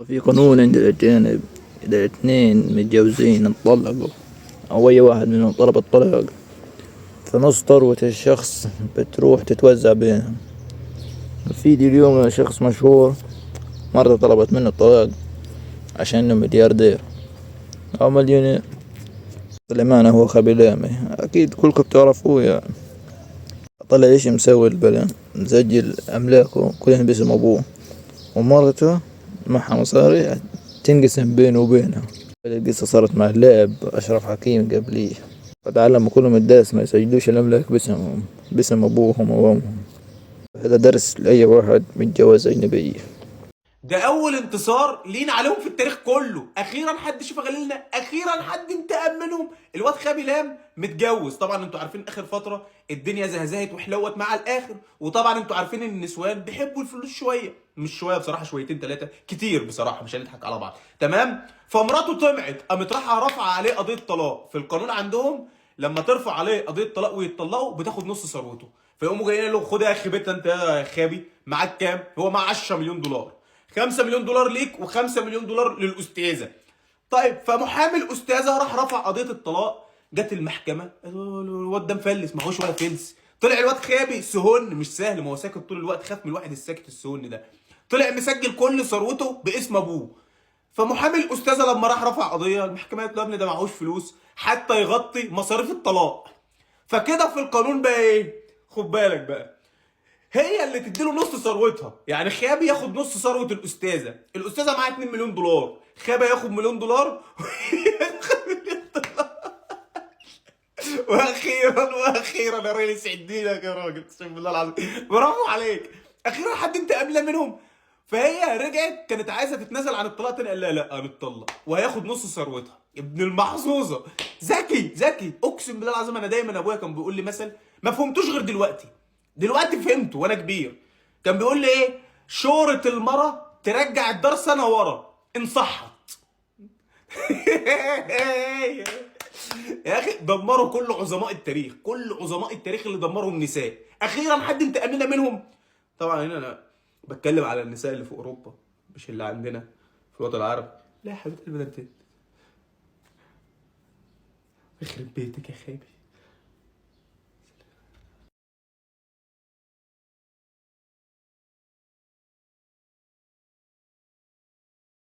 في قانون عند الأجانب، إذا اثنين متجوزين اتطلقوا أو أي واحد منهم طلب الطلاق، فنص ثروة الشخص بتروح تتوزع بينهم. في دي اليوم شخص مشهور مرة طلبت منه الطلاق عشان إنه ملياردير أو مليونير. للأمانة هو خبي لامي، أكيد كلكم بتعرفوه يعني. طلع إيش مسوي البلا، مسجل أملاكه كلهن باسم أبوه، ومرته معها مصاري تنقسم بينه وبينها. القصة صارت مع اللاعب أشرف حكيم قبليه، فتعلموا كلهم الدرس ما يسجلوش الأملاك باسمهم، باسم أبوهم وأمهم. هذا درس لأي واحد متجوز أجنبية. ده اول انتصار لينا عليهم في التاريخ كله. اخيرا حد شاف غليلنا، اخيرا حد انتقم منهم. الواد خابي لام متجوز. طبعا انتوا عارفين اخر فتره الدنيا زهزهت وحلوت مع الاخر، وطبعا انتوا عارفين ان النسوان بيحبوا الفلوس شويه، مش شويه بصراحه، شويتين ثلاثه كتير بصراحه، مش هنضحك على بعض. تمام. فمراته طمعت، قامت رايحه رافعه عليه قضيه طلاق. في القانون عندهم لما ترفع عليه قضيه طلاق ويتطلقوا بتاخد نص ثروته. فيقوموا جايين له خد يا اخي بيت انت يا خابي، معاك كام؟ هو معاه 10 مليون دولار. 5 مليون دولار ليك و5 مليون دولار للاستاذه. طيب، فمحامي الاستاذه راح رفع قضيه الطلاق. جت المحكمه، الواد ده مفلس، ما هوش ولا فلس. طلع الواد خابي سهن، مش سهل، ما هو ساكت طول الوقت، خاف من الواحد الساكت السهن ده. طلع مسجل كل ثروته باسم ابوه. فمحامي الاستاذه لما راح رفع قضيه، المحكمه قالت له يا ابني ده معهوش فلوس حتى يغطي مصاريف الطلاق. فكده في القانون بقى ايه؟ خد بالك بقى، هي اللي تديله نص ثروتها. يعني خابي ياخد نص ثروه الاستاذه. الاستاذه معاها 2 مليون دولار، خابي ياخد مليون دولار. واخيرا يا راجل، يسعد دينك يا راجل، اقسم بالله العظيم برافو عليك. اخيرا حد انت قابله منهم. فهي رجعت كانت عايزه تتنازل عن الطلاق تاني، قال لها لا هنتطلق وهياخد نص ثروتها. ابن المحظوظه، ذكي ذكي، اقسم بالله العظيم. انا دايما ابويا كان بيقول لي مثل ما فهمتوش غير دلوقتي، دلوقتي فهمته وانا كبير. كان بيقول لي ايه؟ شورة المرة ترجع الدار سنة ورا ان صحت. يا اخي دمروا كل عظماء التاريخ، كل عظماء التاريخ اللي دمروا النساء، اخيرا حد انتقم لنا منهم. طبعا هنا انا بتكلم على النساء اللي في اوروبا، مش اللي عندنا في الوطن العربي. لا يا حبيبه قلبي، ده انت يخرب بيتك يا خايبي.